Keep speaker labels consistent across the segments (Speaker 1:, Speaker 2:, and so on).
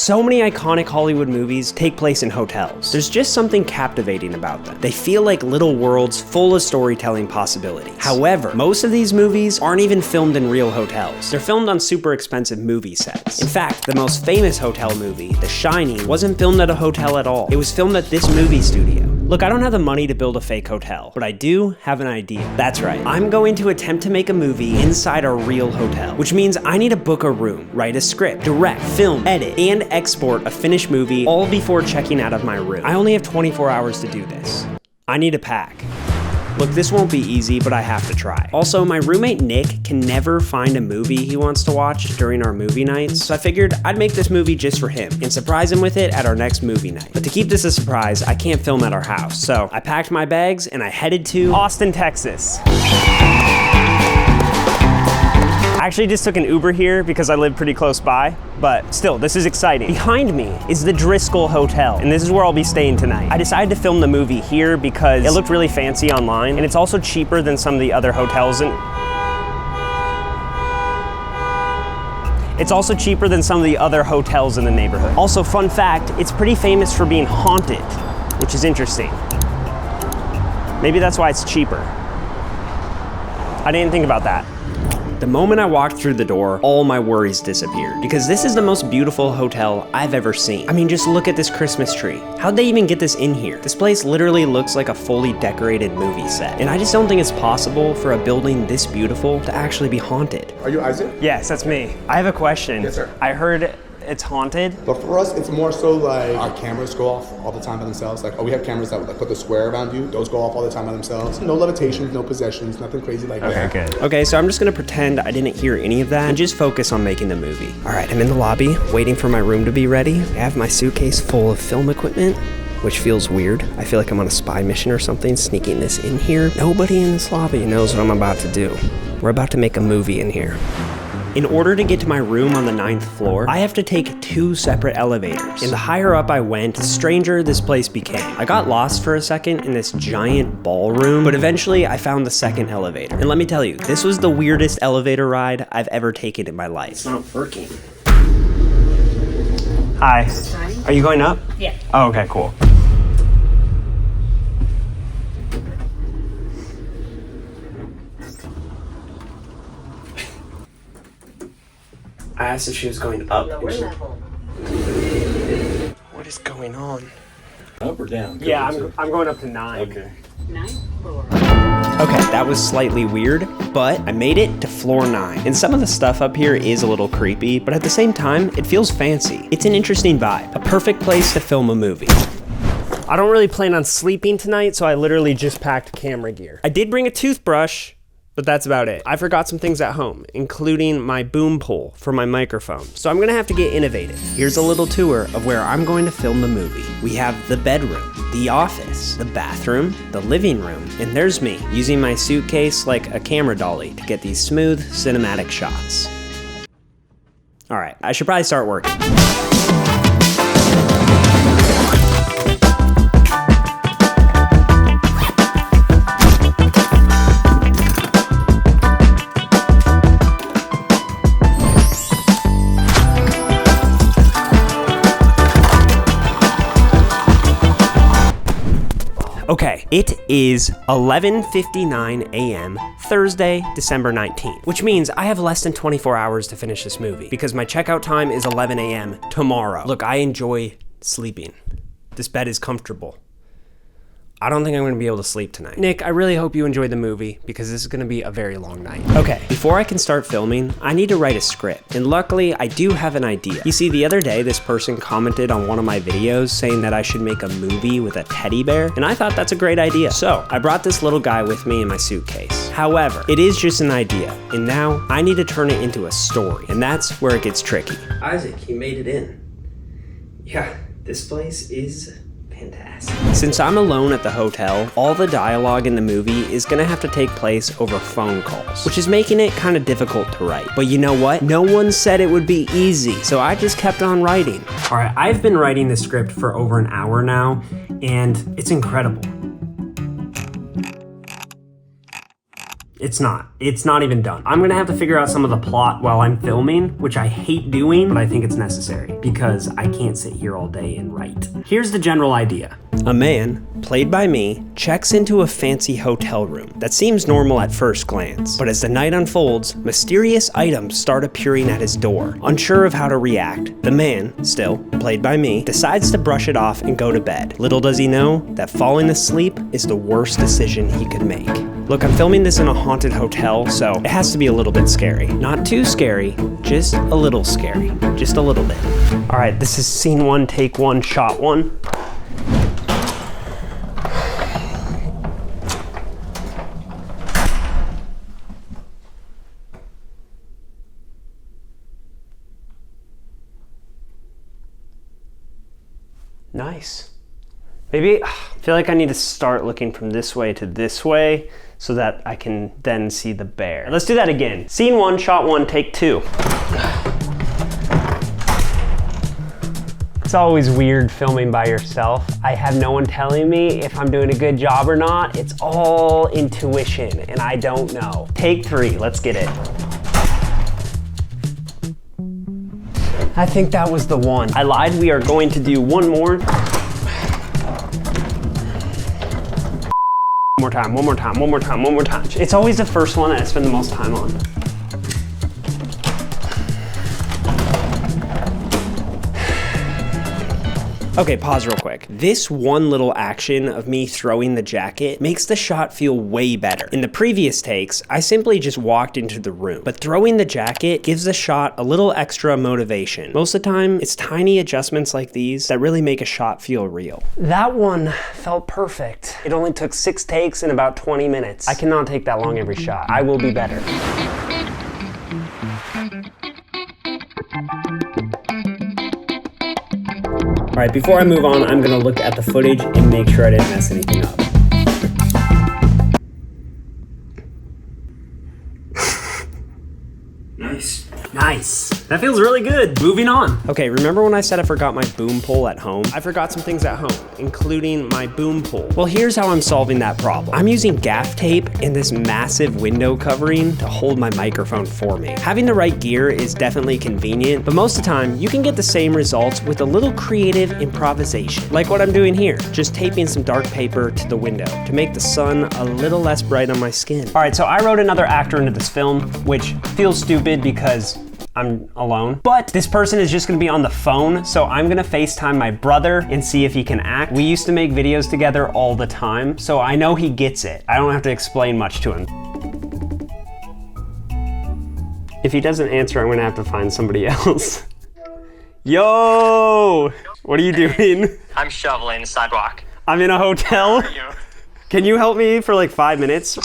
Speaker 1: So many iconic Hollywood movies take place in hotels. There's just something captivating about them. They feel like little worlds full of storytelling possibilities. However, most of these movies aren't even filmed in real hotels. They're filmed on super expensive movie sets. In fact, the most famous hotel movie, The Shining, wasn't filmed at a hotel at all. It was filmed at this movie studio. Look, I don't have the money to build a fake hotel, but I do have an idea. That's right, I'm going to attempt to make a movie inside a real hotel, which means I need to book a room, write a script, direct, film, edit, and export a finished movie all before checking out of my room. I only have 24 hours to do this. I need to pack. Look, this won't be easy, but I have to try. Also, my roommate Nick can never find a movie he wants to watch during our movie nights, so I figured I'd make this movie just for him and surprise him with it at our next movie night. But to keep this a surprise, I can't film at our house, so I packed my bags and I headed to Austin, Texas. I actually just took an Uber here because I live pretty close by, but still, this is exciting. Behind me is the Driscoll Hotel, and this is where I'll be staying tonight. I decided to film the movie here because it looked really fancy online, and it's also cheaper than some of the other hotels in the neighborhood. Also, fun fact, it's pretty famous for being haunted, which is interesting. Maybe that's why it's cheaper. I didn't think about that. The moment I walked through the door, all my worries disappeared, because this is the most beautiful hotel I've ever seen. I mean, just look at this Christmas tree. How'd they even get this in here? This place literally looks like a fully decorated movie set, and I just don't think it's possible for a building this beautiful to actually be haunted.
Speaker 2: Are you Isaac?
Speaker 1: Yes, that's me. I have a question.
Speaker 2: Yes, sir.
Speaker 1: I heard it's haunted.
Speaker 2: But for us, it's more so like our cameras go off all the time by themselves. Like, we have cameras that like put the square around you. Those go off all the time by themselves. No levitations, no possessions, nothing crazy like that.
Speaker 1: Okay, good. Okay, so I'm just gonna pretend I didn't hear any of that and just focus on making the movie. All right, I'm in the lobby, waiting for my room to be ready. I have my suitcase full of film equipment, which feels weird. I feel like I'm on a spy mission or something, sneaking this in here. Nobody in this lobby knows what I'm about to do. We're about to make a movie in here. In order to get to my room on the 9th floor, I have to take 2 separate elevators. And the higher up I went, the stranger this place became. I got lost for a second in this giant ballroom, but eventually I found the 2nd elevator. And let me tell you, this was the weirdest elevator ride I've ever taken in my life. It's not working. Hi. Are you going up?
Speaker 3: Yeah.
Speaker 1: Oh, okay, cool. I asked if she was going up.
Speaker 3: Lower level.
Speaker 1: What is going on?
Speaker 4: Up or down?
Speaker 1: Yeah, I'm going up to 9.
Speaker 4: Okay.
Speaker 3: 9th floor.
Speaker 1: Okay, that was slightly weird, but I made it to floor 9. And some of the stuff up here is a little creepy, but at the same time, it feels fancy. It's an interesting vibe, a perfect place to film a movie. I don't really plan on sleeping tonight, so I literally just packed camera gear. I did bring a toothbrush, but that's about it. I forgot some things at home, including my boom pole for my microphone. So I'm gonna have to get innovative. Here's a little tour of where I'm going to film the movie. We have the bedroom, the office, the bathroom, the living room, and there's me, using my suitcase like a camera dolly to get these smooth, cinematic shots. All right, I should probably start working. Okay, it is 11:59 a.m. Thursday, December 19th, which means I have less than 24 hours to finish this movie because my checkout time is 11 a.m. tomorrow. Look, I enjoy sleeping. This bed is comfortable. I don't think I'm gonna be able to sleep tonight. Nick, I really hope you enjoyed the movie because this is gonna be a very long night. Okay, before I can start filming, I need to write a script. And luckily, I do have an idea. You see, the other day, this person commented on one of my videos saying that I should make a movie with a teddy bear. And I thought that's a great idea. So I brought this little guy with me in my suitcase. However, it is just an idea. And now I need to turn it into a story. And that's where it gets tricky. Isaac, you made it in. Yeah, this place is fantastic. Since I'm alone at the hotel, all the dialogue in the movie is gonna have to take place over phone calls, which is making it kind of difficult to write. But you know what? No one said it would be easy, so I just kept on writing. All right, I've been writing the script for over an hour now, and it's incredible. It's not even done. I'm gonna have to figure out some of the plot while I'm filming, which I hate doing, but I think it's necessary because I can't sit here all day and write. Here's the general idea. A man, played by me, checks into a fancy hotel room that seems normal at first glance, but as the night unfolds, mysterious items start appearing at his door. Unsure of how to react, the man, still played by me, decides to brush it off and go to bed. Little does he know that falling asleep is the worst decision he could make. Look, I'm filming this in a haunted hotel, so it has to be a little bit scary. Not too scary, just a little scary. Just a little bit. All right, this is scene 1, take 1, shot 1. Nice. Maybe, I feel like I need to start looking from this way to this way so that I can then see the bear. Let's do that again. Scene 1, shot 1, take 2. It's always weird filming by yourself. I have no one telling me if I'm doing a good job or not. It's all intuition, and I don't know. Take 3, let's get it. I think that was the one. I lied, we are going to do one more. One more time. It's always the first one that I spend the most time on. Okay, pause real quick. This one little action of me throwing the jacket makes the shot feel way better. In the previous takes, I simply just walked into the room, but throwing the jacket gives the shot a little extra motivation. Most of the time, it's tiny adjustments like these that really make a shot feel real. That one felt perfect. It only took 6 takes in about 20 minutes. I cannot take that long every shot. I will be better. All right, before I move on, I'm gonna look at the footage and make sure I didn't mess anything up. Nice. That feels really good. Moving on. Okay, remember when I said I forgot my boom pole at home? I forgot some things at home, including my boom pole. Well, here's how I'm solving that problem. I'm using gaff tape and this massive window covering to hold my microphone for me. Having the right gear is definitely convenient, but most of the time, you can get the same results with a little creative improvisation. Like what I'm doing here, just taping some dark paper to the window to make the sun a little less bright on my skin. All right, so I wrote another actor into this film, which feels stupid because I'm alone. But this person is just gonna be on the phone, so I'm gonna FaceTime my brother and see if he can act. We used to make videos together all the time, so I know he gets it. I don't have to explain much to him. If he doesn't answer, I'm gonna have to find somebody else. Yo! What are you doing?
Speaker 3: I'm shoveling the sidewalk.
Speaker 1: I'm in a hotel.
Speaker 3: How are you?
Speaker 1: Can you help me for like 5 minutes?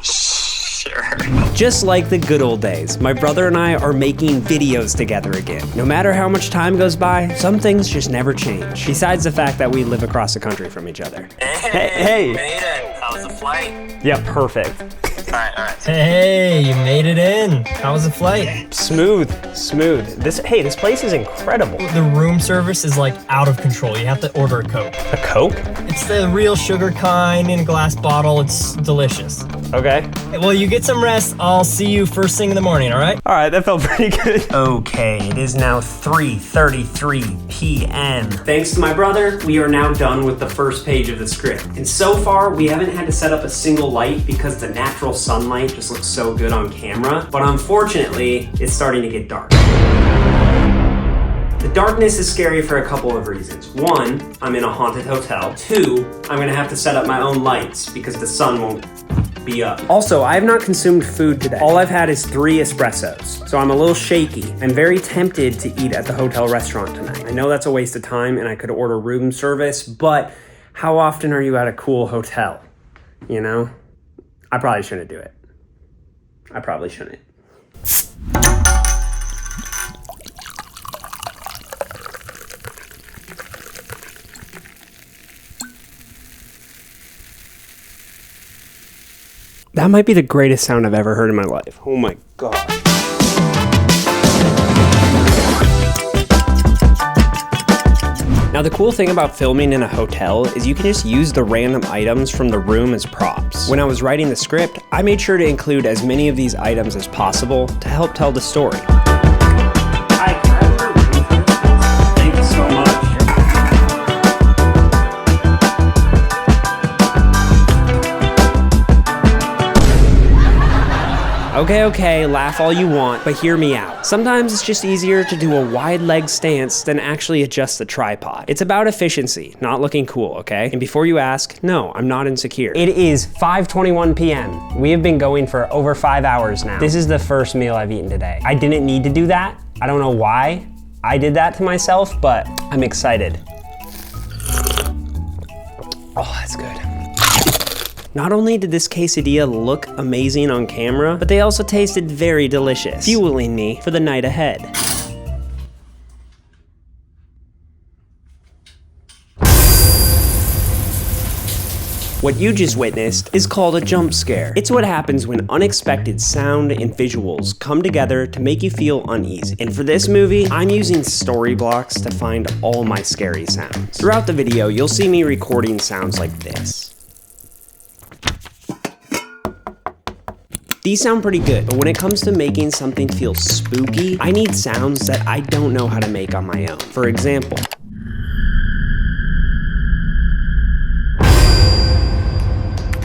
Speaker 3: Sure.
Speaker 1: Just like the good old days, my brother and I are making videos together again. No matter how much time goes by, some things just never change. Besides the fact that we live across the country from each other.
Speaker 3: Hey. Made it. How was the flight?
Speaker 1: Yeah, perfect.
Speaker 3: All right.
Speaker 4: Hey, you made it in. How was the flight?
Speaker 1: Smooth. This place is incredible.
Speaker 4: The room service is like out of control. You have to order a Coke.
Speaker 1: A Coke?
Speaker 4: It's the real sugar kind in a glass bottle. It's delicious.
Speaker 1: Okay.
Speaker 4: Well, you get some rest. I'll see you first thing in the morning, all right?
Speaker 1: All right, that felt pretty good. Okay, it is now 3:33 p.m. Thanks to my brother, we are now done with the first page of the script. And so far, we haven't had to set up a single light because the natural sunlight just looks so good on camera. But unfortunately, it's starting to get dark. The darkness is scary for a couple of reasons. 1, I'm in a haunted hotel. 2, I'm gonna have to set up my own lights because the sun won't be up. Also, I have not consumed food today. All I've had is 3 espressos, so I'm a little shaky. I'm very tempted to eat at the hotel restaurant tonight. I know that's a waste of time and I could order room service, but how often are you at a cool hotel? You know? I probably shouldn't do it. I probably shouldn't. That might be the greatest sound I've ever heard in my life. Oh my God. Now the cool thing about filming in a hotel is you can just use the random items from the room as props. When I was writing the script, I made sure to include as many of these items as possible to help tell the story. Thank you so much. Okay, laugh all you want, but hear me out. Sometimes it's just easier to do a wide leg stance than actually adjust the tripod. It's about efficiency, not looking cool, okay? And before you ask, no, I'm not insecure. It is 5:21 p.m. We have been going for over 5 hours now. This is the first meal I've eaten today. I didn't need to do that. I don't know why I did that to myself, but I'm excited. Oh, that's good. Not only did this quesadilla look amazing on camera, but they also tasted very delicious, fueling me for the night ahead. What you just witnessed is called a jump scare. It's what happens when unexpected sound and visuals come together to make you feel uneasy. And for this movie, I'm using story blocks to find all my scary sounds. Throughout the video, you'll see me recording sounds like this. These sound pretty good, but when it comes to making something feel spooky, I need sounds that I don't know how to make on my own. For example,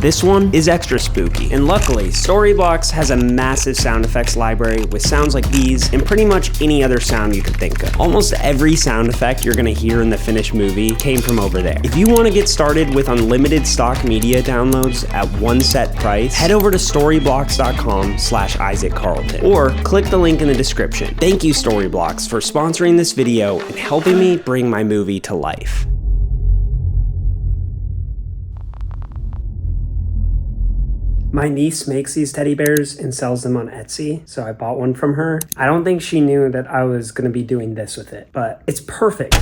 Speaker 1: this one is extra spooky, and luckily, Storyblocks has a massive sound effects library with sounds like these and pretty much any other sound you could think of. Almost every sound effect you're gonna hear in the finished movie came from over there. If you wanna get started with unlimited stock media downloads at one set price, head over to storyblocks.com/Isaac Carlton or click the link in the description. Thank you, Storyblocks, for sponsoring this video and helping me bring my movie to life. My niece makes these teddy bears and sells them on Etsy, so I bought one from her. I don't think she knew that I was gonna be doing this with it, but it's perfect.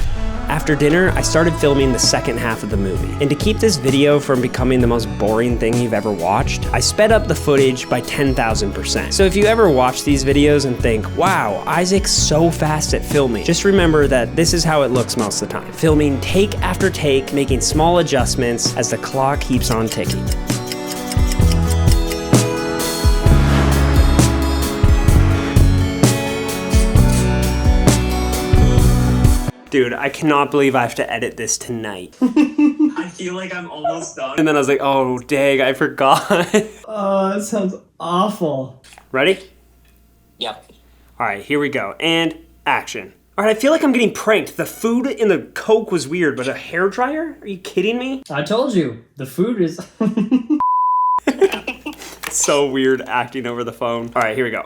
Speaker 1: After dinner, I started filming the second half of the movie. And to keep this video from becoming the most boring thing you've ever watched, I sped up the footage by 10,000%. So if you ever watch these videos and think, wow, Isaac's so fast at filming, just remember that this is how it looks most of the time. Filming take after take, making small adjustments as the clock keeps on ticking. Dude, I cannot believe I have to edit this tonight.
Speaker 3: I feel like I'm almost done.
Speaker 1: And then I was like, oh, dang, I forgot.
Speaker 4: Oh, that sounds awful.
Speaker 1: Ready?
Speaker 3: Yep.
Speaker 1: All right, here we go. And action. All right, I feel like I'm getting pranked. The food in the Coke was weird, but a hairdryer? Are you kidding me?
Speaker 4: I told you, the food is...
Speaker 1: So weird acting over the phone. All right, here we go.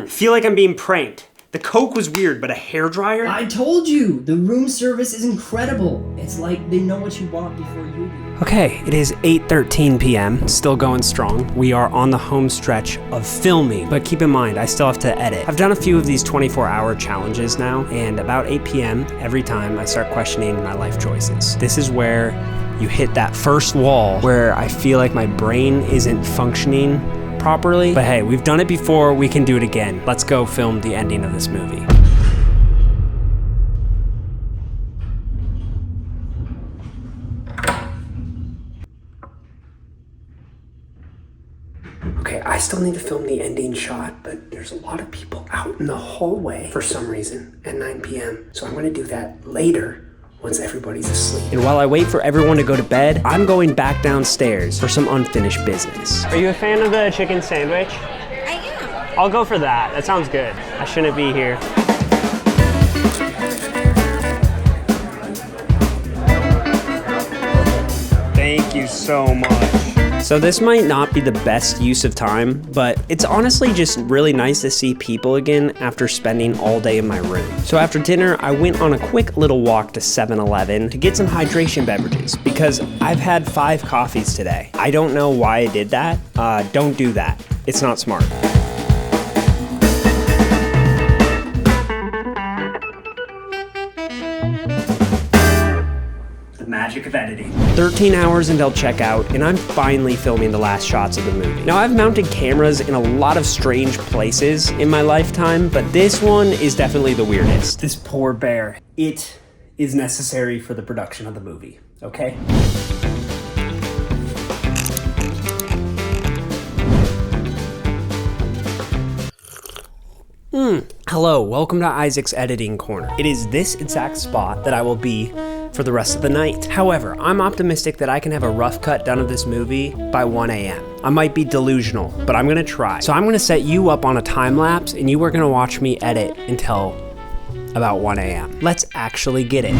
Speaker 1: Feel like I'm being pranked. The Coke was weird, but a hairdryer?
Speaker 4: I told you, the room service is incredible. It's like they know what you want before you do.
Speaker 1: Okay, it is 8:13 p.m. Still going strong. We are on the home stretch of filming, but keep in mind, I still have to edit. I've done a few of these 24-hour challenges now, and about 8 p.m. every time I start questioning my life choices. This is where you hit that first wall where I feel like my brain isn't functioning properly. But hey, we've done it before, we can do it again. Let's go film the ending of this movie. Okay, I still need to film the ending shot, but there's a lot of people out in the hallway for some reason at 9 p.m. So I'm gonna do that later once everybody's asleep. And while I wait for everyone to go to bed, I'm going back downstairs for some unfinished business. Are you a fan of the chicken sandwich?
Speaker 5: I am.
Speaker 1: I'll go for that. That sounds good. I shouldn't be here. Thank you so much. So this might not be the best use of time, but it's honestly just really nice to see people again after spending all day in my room. So after dinner, I went on a quick little walk to 7-Eleven to get some hydration beverages because I've had 5 coffees today. I don't know why I did that. Don't do that. It's not smart. Magic of editing. 13 hours until checkout, and I'm finally filming the last shots of the movie. Now, I've mounted cameras in a lot of strange places in my lifetime, but this one is definitely the weirdest. This poor bear. It is necessary for the production of the movie, okay? Hello, welcome to Isaac's Editing Corner. It is this exact spot that I will be for the rest of the night. However, I'm optimistic that I can have a rough cut done of this movie by 1 a.m. I might be delusional, but I'm gonna try. So I'm gonna set you up on a time lapse and you are gonna watch me edit until about 1 a.m. Let's actually get it.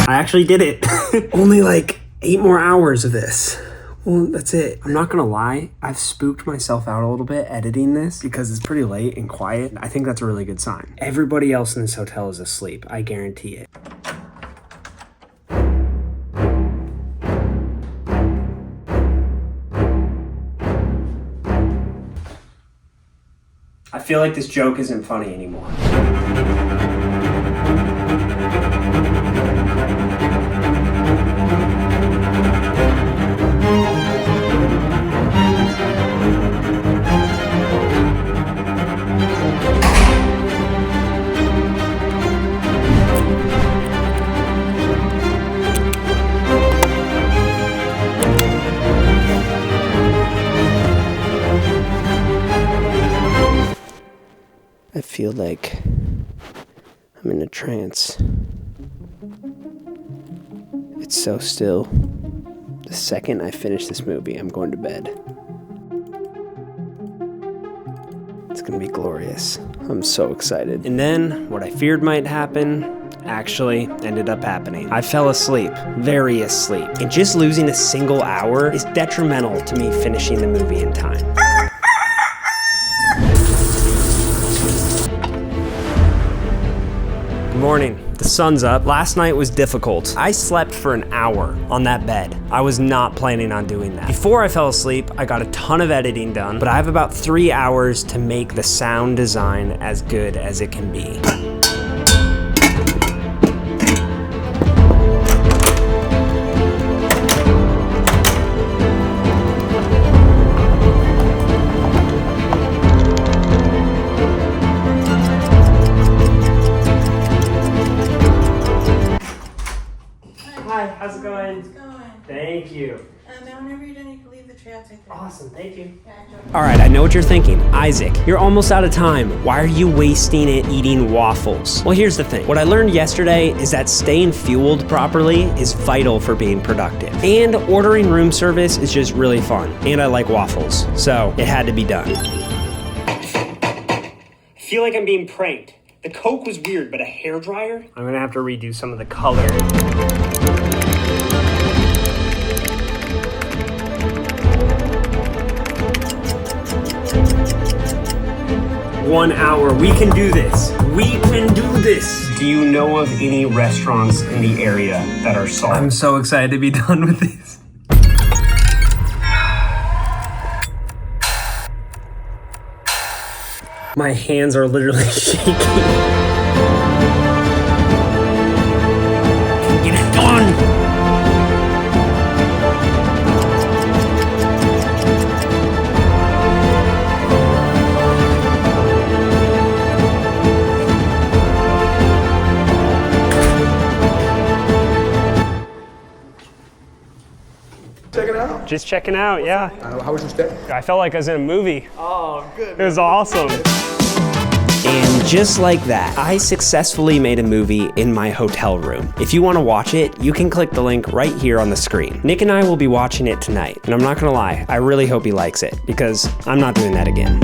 Speaker 1: I actually did it. Only like 8 more hours of this. Well, that's it. I'm not gonna lie, I've spooked myself out a little bit editing this because it's pretty late and quiet. I think that's a really good sign. Everybody else in this hotel is asleep, I guarantee it. I feel like this joke isn't funny anymore. I feel like I'm in a trance. It's so still. The second I finish this movie, I'm going to bed. It's gonna be glorious. I'm so excited. And then, what I feared might happen actually ended up happening. I fell asleep, very asleep. And just losing a single hour is detrimental to me finishing the movie in time. Morning. The sun's up. Last night was difficult. I slept for an hour on that bed. I was not planning on doing that. Before I fell asleep, I got a ton of editing done, but I have about 3 hours to make the sound design as good as it can be. Hi, how's it going?
Speaker 5: It's going.
Speaker 1: Thank you.
Speaker 5: Now whenever you're done, you can leave the tray. I'll take that.
Speaker 1: Awesome, thank you.
Speaker 5: Yeah, enjoy.
Speaker 1: All right, I know what you're thinking. Isaac, you're almost out of time. Why are you wasting it eating waffles? Well, here's the thing. What I learned yesterday is that staying fueled properly is vital for being productive. And ordering room service is just really fun. And I like waffles, so it had to be done. I feel like I'm being pranked. The Coke was weird, but a hairdryer? I'm gonna have to redo some of the color. 1 hour. We can do this. We can do this. Do you know of any restaurants in the area that are solid? I'm so excited to be done with this. My hands are literally shaking. Get it done!
Speaker 2: Checking it out.
Speaker 1: Just checking out, yeah.
Speaker 2: How was your stay?
Speaker 1: I felt like I was in a movie.
Speaker 2: Oh, good.
Speaker 1: It was awesome. And just like that, I successfully made a movie in my hotel room. If you want to watch it, you can click the link right here on the screen. Nick and I will be watching it tonight, and I'm not gonna lie, I really hope he likes it, because I'm not doing that again.